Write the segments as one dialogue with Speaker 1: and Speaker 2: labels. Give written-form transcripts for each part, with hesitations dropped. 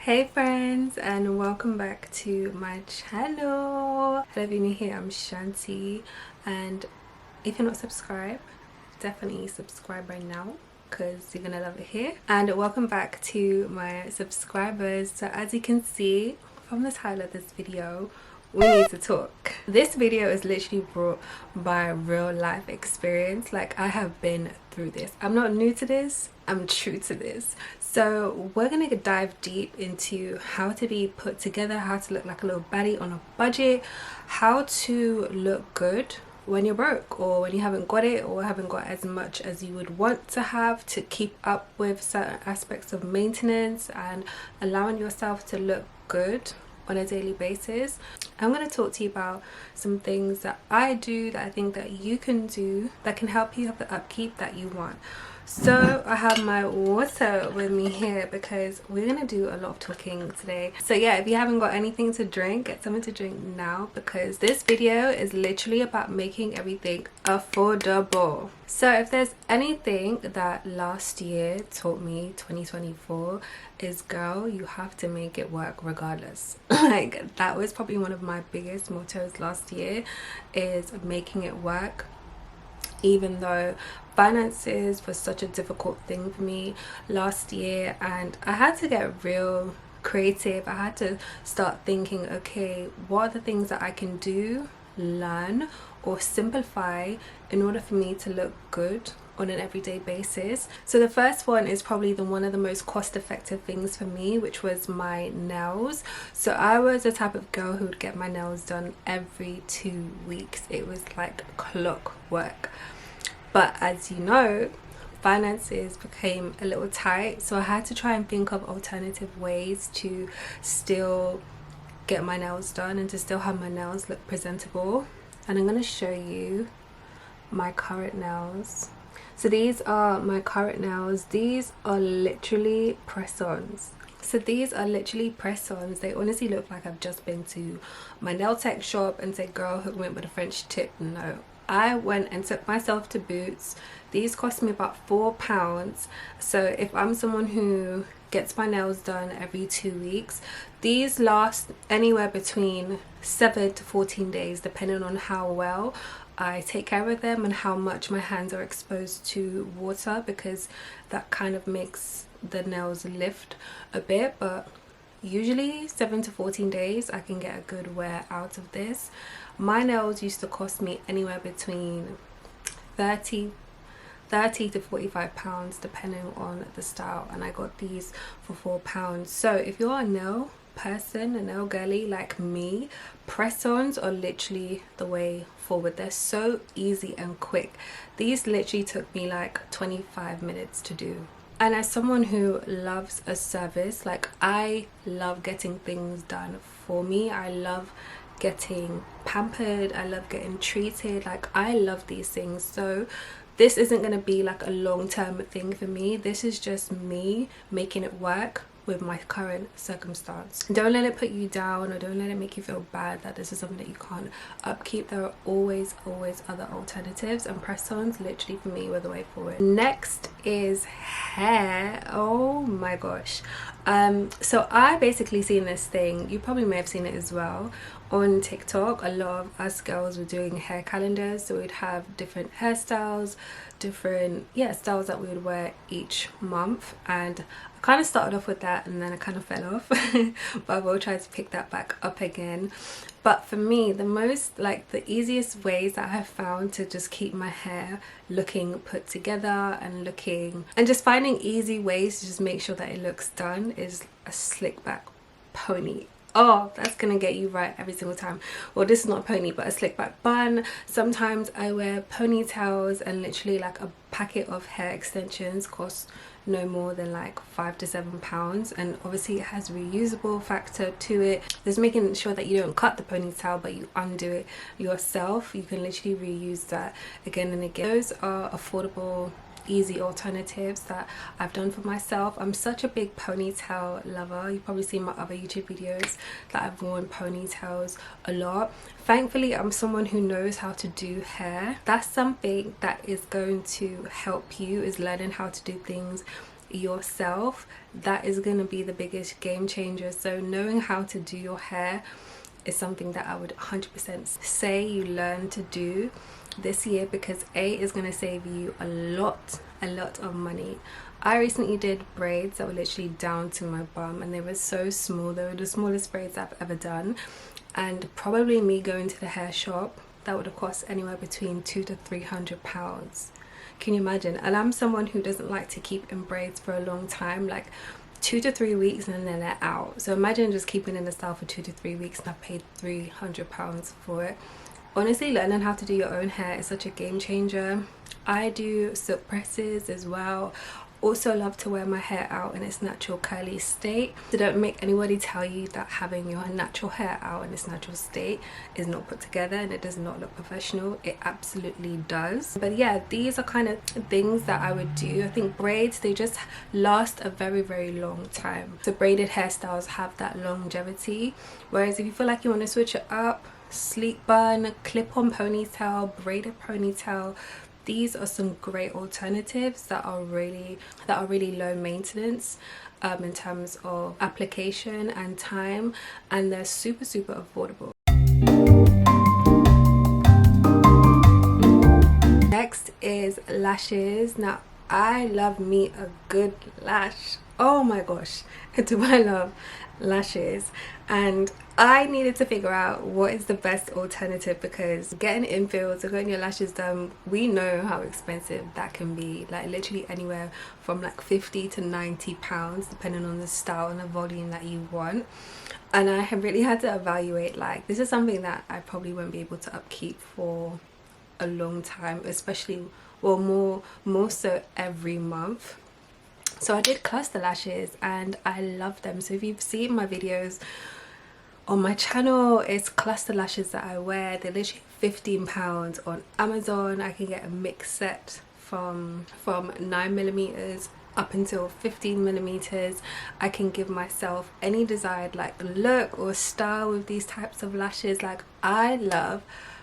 Speaker 1: Hey friends, and welcome back to my channel. Hello, if you're new here, I'm Shanti, and if you're not subscribed, definitely subscribe right now because you're gonna love it here. And welcome back to my subscribers. So as you can see from the title of this video, we need to talk. This video is literally brought by real life experience. Like, I have been through this. I'm not new to this, I'm true to this. So we're gonna dive deep into how to be put together, how to look like a little baddie on a budget, how to look good when you're broke or when you haven't got it or haven't got as much as you would want to have to keep up with certain aspects of maintenance and allowing yourself to look good on a daily basis. I'm going to talk to you about some things that I do that I think that you can do that can help you have the upkeep that you want. So I have my water with me here because we're going to do a lot of talking today. So yeah, if you haven't got anything to drink, get something to drink now because this video is literally about making everything affordable. So if there's anything that last year taught me, 2024, is girl, you have to make it work regardless. Like, that was probably one of my biggest mottos last year, is making it work. Even though finances was such a difficult thing for me last year and I had to get real creative, I had to start thinking, okay, what are the things that I can do, learn or simplify in order for me to look good on an everyday basis. So the first one is probably one of the most cost-effective things for me, which was my nails. So I was the type of girl who would get my nails done every 2 weeks. It was like clockwork. But as you know, finances became a little tight, so I had to try and think of alternative ways to still get my nails done and to still have my nails look presentable. And I'm going to show you my current nails. So these are my current nails. These are literally press-ons. So these are literally press-ons. They honestly look like I've just been to my nail tech shop and said, girl, hook me up with a French tip. No, I went and took myself to Boots. These cost me about £4. So if I'm someone who gets my nails done every 2 weeks, these last anywhere between 7 to 14 days depending on how well I take care of them and how much my hands are exposed to water, because that kind of makes the nails lift a bit. But usually 7 to 14 days I can get a good wear out of this. My nails used to cost me anywhere between 30 to 45 pounds depending on the style, and I got these for £4. So if you're a nail person, a nail girly like me, press-ons are literally the way forward. They're so easy and quick. These literally took me like 25 minutes to do. And as someone who loves a service, like, I love getting things done for me. I love getting pampered, I love getting treated, like, I love these things. So this isn't going to be like a long-term thing for me. This is just me making it work with my current circumstance. Don't let it put you down, or don't let it make you feel bad that this is something that you can't upkeep. There are always other alternatives, and press-ons literally for me were the way forward. Next is hair. Oh my gosh. So I basically seen this thing, you probably may have seen it as well, on TikTok. A lot of us girls were doing hair calendars, so we'd have different hairstyles, different styles that we would wear each month, and I kind of started off with that and then I kind of fell off but I will try to pick that back up again. But for me, the easiest ways that I have found to just keep my hair looking put together and just finding easy ways to just make sure that it looks done is a slick back pony. Oh, that's gonna get you right every single time. Well, this is not a pony, but a slick back bun. Sometimes I wear ponytails, and literally like a packet of hair extensions costs no more than like £5 to £7, and obviously it has a reusable factor to it. There's making sure that you don't cut the ponytail but you undo it yourself. You can literally reuse that again and again. Those are affordable, easy alternatives that I've done for myself. I'm such a big ponytail lover. You've probably seen my other YouTube videos that I've worn ponytails a lot. Thankfully, I'm someone who knows how to do hair. That's something that is going to help you, is learning how to do things yourself, that is going to be the biggest game changer. So knowing how to do your hair is something that I would 100% say you learn to do this year, because A, is going to save you a lot of money. I recently did braids that were literally down to my bum, and they were so small. They were the smallest braids I've ever done, and probably me going to the hair shop, that would have cost anywhere between £200 to £300. Can you imagine? And I'm someone who doesn't like to keep in braids for a long time, like 2 to 3 weeks, and then they're out. So imagine just keeping in the style for 2 to 3 weeks and I've paid £300 for it. Honestly, learning how to do your own hair is such a game changer. I do silk presses as well. Also love to wear my hair out in its natural curly state. So don't make anybody tell you that having your natural hair out in its natural state is not put together and it does not look professional. It absolutely does. But yeah, these are kind of things that I would do. I think braids, they just last a very long time. So braided hairstyles have that longevity, whereas if you feel like you want to switch it up, sleek bun, clip-on ponytail, braided ponytail, these are some great alternatives that are really low maintenance in terms of application and time, and they're super affordable. Next is lashes. Now I love me a good lash. Oh my gosh, do I love lashes. And I needed to figure out what is the best alternative, because getting infills or getting your lashes done, we know how expensive that can be. Like literally anywhere from like £50 to £90 depending on the style and the volume that you want. And I have really had to evaluate, like, this is something that I probably won't be able to upkeep for a long time, especially, well, more so every month. So I did cluster lashes and I love them. So if you've seen my videos on my channel, it's cluster lashes that I wear. They're literally £15 on Amazon. I can get a mixed set from 9mm up until 15mm. I can give myself any desired like look or style with these types of lashes. Like, I love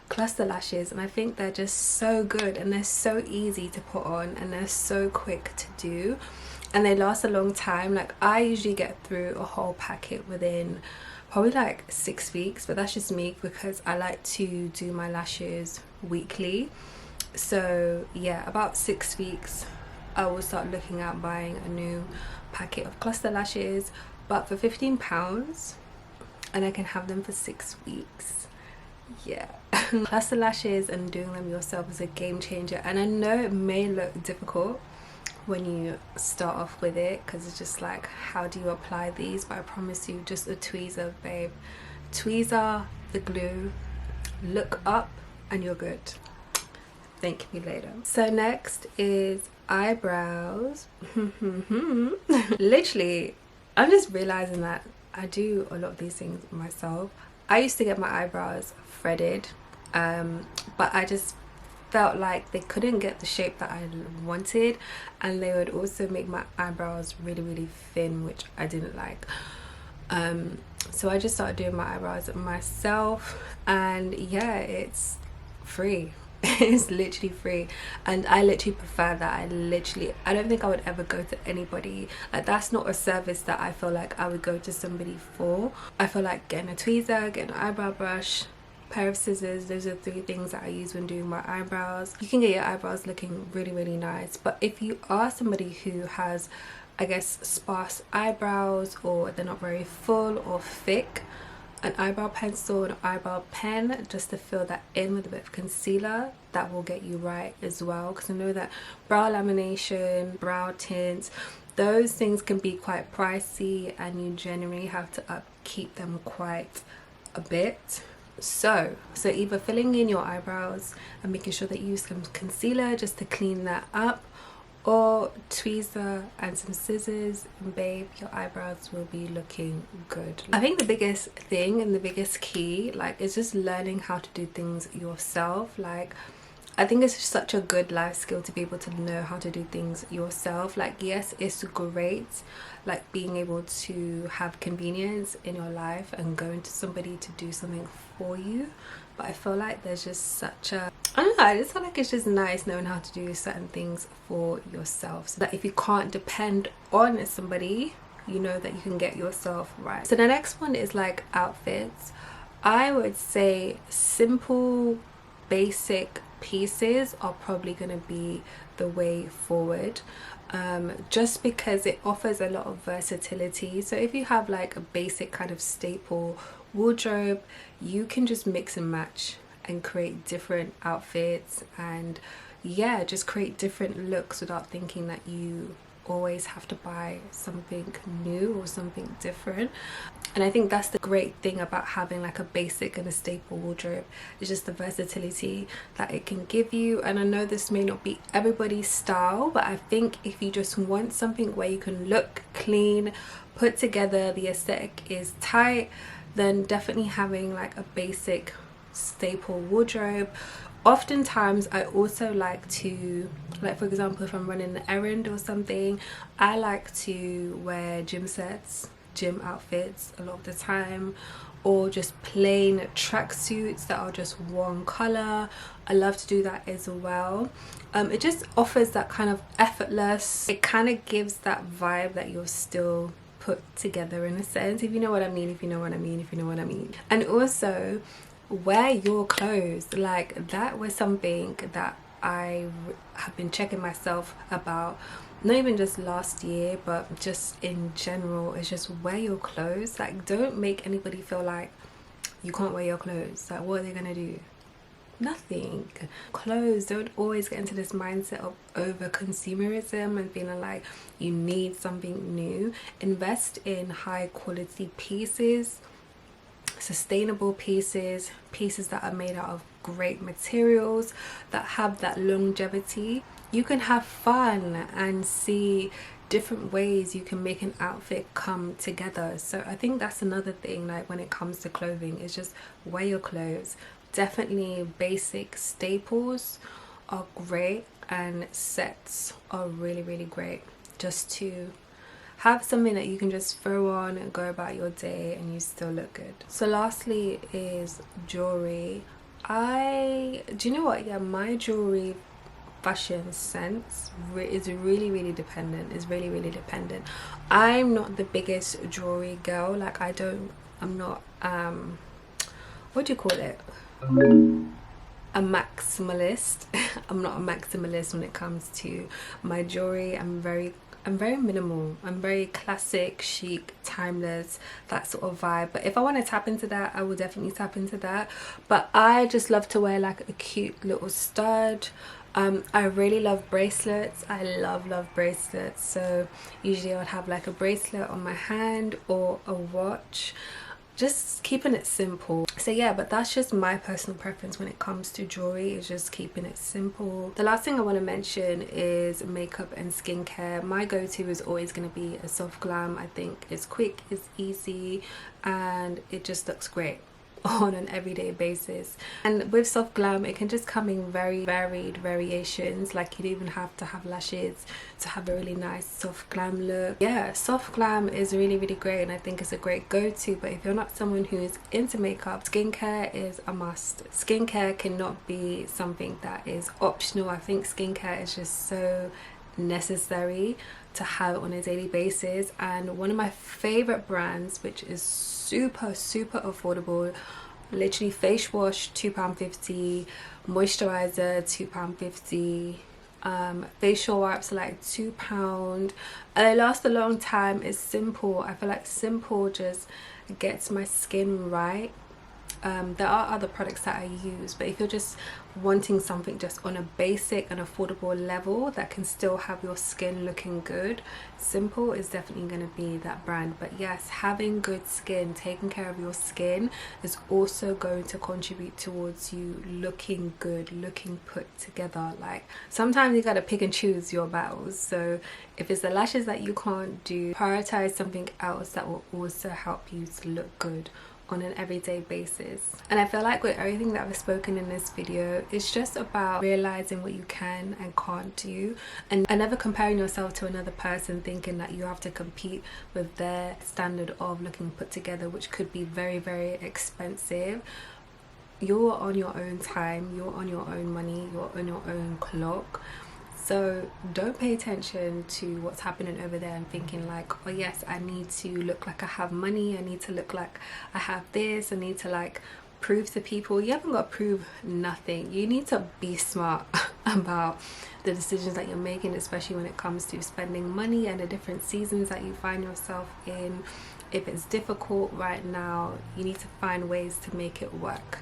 Speaker 1: cluster lashes, and I think they're just so good, and they're so easy to put on, and they're so quick to do, and they last a long time. Like, I usually get through a whole packet within probably like 6 weeks, but that's just me because I like to do my lashes weekly. So yeah, about 6 weeks I will start looking at buying a new packet of cluster lashes, but for £15, and I can have them for 6 weeks. Yeah. Cluster lashes and doing them yourself is a game changer, and I know it may look difficult when you start off with it, because it's just like, how do you apply these? But I promise you, just a tweezer, babe. Tweezer, the glue, look up and you're good. Thank me later. So next is eyebrows. Literally, I'm just realizing that I do a lot of these things myself. I used to get my eyebrows threaded, but I just felt like they couldn't get the shape that I wanted, and they would also make my eyebrows really thin, which I didn't like. So I just started doing my eyebrows myself, and yeah, it's free. It's literally free, and I literally prefer that. I don't think I would ever go to anybody, like, that's not a service that I feel like I would go to somebody for. I feel like getting a tweezer, getting an eyebrow brush, pair of scissors, those are 3 things that I use when doing my eyebrows. You can get your eyebrows looking really nice, but if you are somebody who has, I guess, sparse eyebrows, or they're not very full or thick, an eyebrow pencil and eyebrow pen just to fill that in with a bit of concealer, that will get you right as well. Because I know that brow lamination, brow tints, those things can be quite pricey, and you generally have to upkeep them quite a bit. So either filling in your eyebrows and making sure that you use some concealer just to clean that up, or tweezer and some scissors, and babe, your eyebrows will be looking good. I think the biggest thing and the biggest key, like, is just learning how to do things yourself. Like, I think it's such a good life skill to be able to know how to do things yourself. Like, yes, it's great, like, being able to have convenience in your life and going to somebody to do something for you, but I feel like there's just such a, I don't know, I just feel like it's just nice knowing how to do certain things for yourself, so that if you can't depend on somebody, you know that you can get yourself right. So the next one is like outfits. I would say simple, basic pieces are probably going to be the way forward, just because it offers a lot of versatility. So if you have like a basic kind of staple wardrobe, you can just mix and match and create different outfits, and yeah, just create different looks without thinking that you always have to buy something new or something different. And I think that's the great thing about having like a basic and a staple wardrobe, is just the versatility that it can give you. And I know this may not be everybody's style, but I think if you just want something where you can look clean, put together, the aesthetic is tight, then definitely having like a basic staple wardrobe. Oftentimes I also like to, like for example, if I'm running an errand or something, I like to wear gym sets, gym outfits a lot of the time, or just plain tracksuits that are just one color. I love to do that as well. It just offers that kind of effortless, it kind of gives that vibe that you're still put together in a sense, if you know what I mean, if you know what I mean, if you know what I mean. And also wear your clothes. Like that was something that I have been checking myself about, not even just last year but just in general. Is just wear your clothes. Like don't make anybody feel like you can't wear your clothes. Like what are they gonna do? Nothing. Clothes, don't always get into this mindset of over consumerism and feeling like you need something new. Invest in high quality pieces, sustainable pieces, pieces that are made out of great materials, that have that longevity. You can have fun and see different ways you can make an outfit come together. So I think that's another thing, like when it comes to clothing, is just wear your clothes. Definitely basic staples are great, and sets are really, really great, just to have something that you can just throw on and go about your day and you still look good. So lastly is jewelry. Do you know what, yeah, my jewelry fashion sense is really dependent. It's really dependent. I'm not the biggest jewelry girl. Like I'm not what do you call it, a maximalist. I'm not a maximalist when it comes to my jewelry. I'm very minimal. I'm very classic, chic, timeless, that sort of vibe. But if I want to tap into that, I will definitely tap into that. But I just love to wear like a cute little stud. I really love bracelets. I love bracelets. So usually I would have like a bracelet on my hand or a watch, just keeping it simple. So yeah, but that's just my personal preference when it comes to jewelry, is just keeping it simple. The last thing I want to mention is makeup and skincare. My go-to is always going to be a soft glam. I think it's quick, it's easy, and it just looks great on an everyday basis. And with soft glam, it can just come in very varied variations. Like you don't even have to have lashes to have a really nice soft glam look. Yeah, soft glam is really great, and I think it's a great go-to. But if you're not someone who is into makeup, skincare is a must. Skincare cannot be something that is optional. I think skincare is just so necessary to have on a daily basis. And one of my favorite brands, which is super affordable, literally face wash £2.50, moisturizer £2.50, facial wipes are like £2, and they last a long time, is Simple. I feel like Simple just gets my skin right. There are other products that I use, but if you're just wanting something just on a basic and affordable level that can still have your skin looking good, Simple is definitely going to be that brand. But yes, having good skin, taking care of your skin, is also going to contribute towards you looking good, looking put together. Like sometimes you got to pick and choose your battles. So if it's the lashes that you can't do, prioritize something else that will also help you to look good on an everyday basis. And I feel like with everything that I've spoken in this video, it's just about realizing what you can and can't do, and never comparing yourself to another person, thinking that you have to compete with their standard of looking put together, which could be very expensive. you're on your own time, you're on your own money, you're on your own clock. So don't pay attention to what's happening over there and thinking like, oh yes, I need to look like I have money, I need to look like I have this, I need to like prove to people. You haven't got to prove nothing. You need to be smart about the decisions that you're making, especially when it comes to spending money and the different seasons that you find yourself in. If it's difficult right now, you need to find ways to make it work.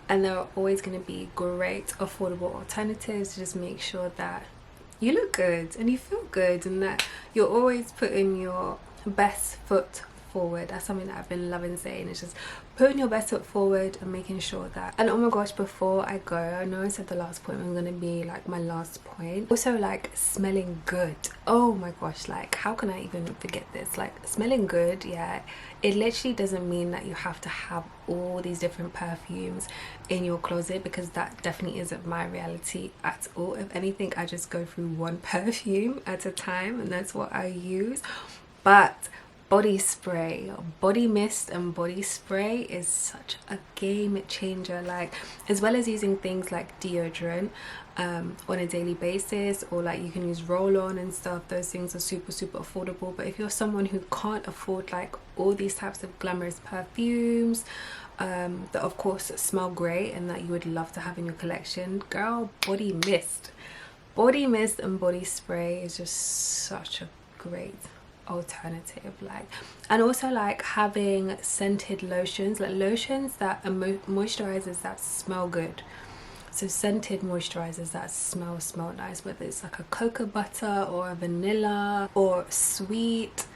Speaker 1: And there are always going to be great affordable alternatives. Just make sure that you look good and you feel good and that you're always putting your best foot forward. That's something that I've been loving saying. It's just putting your best foot forward and making sure that. And oh my gosh, before I go, I know I said the last point was going to be like my last point. Also, like smelling good. Oh my gosh, like how can I even forget this? Like smelling good, yeah, it literally doesn't mean that you have to have all these different perfumes in your closet, because that definitely isn't my reality at all. If anything, I just go through one perfume at a time and that's what I use. But body spray, body mist and body spray is such a game changer. Like, as well as using things like deodorant on a daily basis, or like you can use roll-on and stuff, those things are super affordable. But if you're someone who can't afford like all these types of glamorous perfumes that of course smell great and that you would love to have in your collection, girl, body mist and body spray is just such a great alternative. Like, and also like having scented lotions, like lotions that are moisturizers that smell good. So scented moisturizers that smell nice, whether it's like a cocoa butter or a vanilla or sweet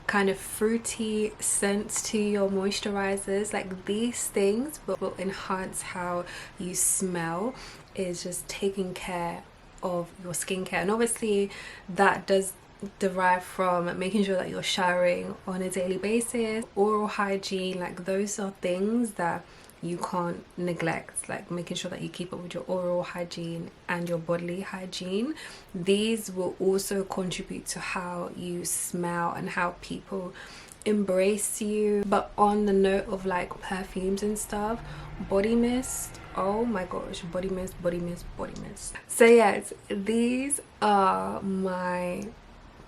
Speaker 1: kind of fruity scents to your moisturizers. Like, these things will enhance how you smell. Is just taking care of your skincare, and obviously that does derive from making sure that you're showering on a daily basis. Oral hygiene, like those are things that you can't neglect, like making sure that you keep up with your oral hygiene and your bodily hygiene. These will also contribute to how you smell and how people embrace you. But on the note of like perfumes and stuff, body mist, oh my gosh, body mist. So yes, these are my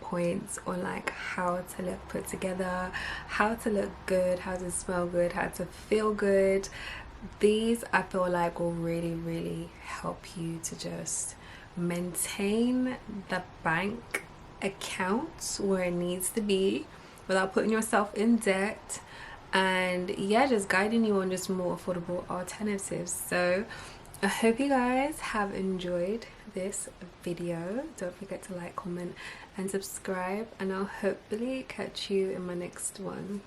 Speaker 1: points on like how to look put together, how to look good, how to smell good, how to feel good. These I feel like will really help you to just maintain the bank account where it needs to be without putting yourself in debt, and yeah, just guiding you on just more affordable alternatives. So I hope you guys have enjoyed this video. Don't forget to like, comment and subscribe, and I'll hopefully catch you in my next one.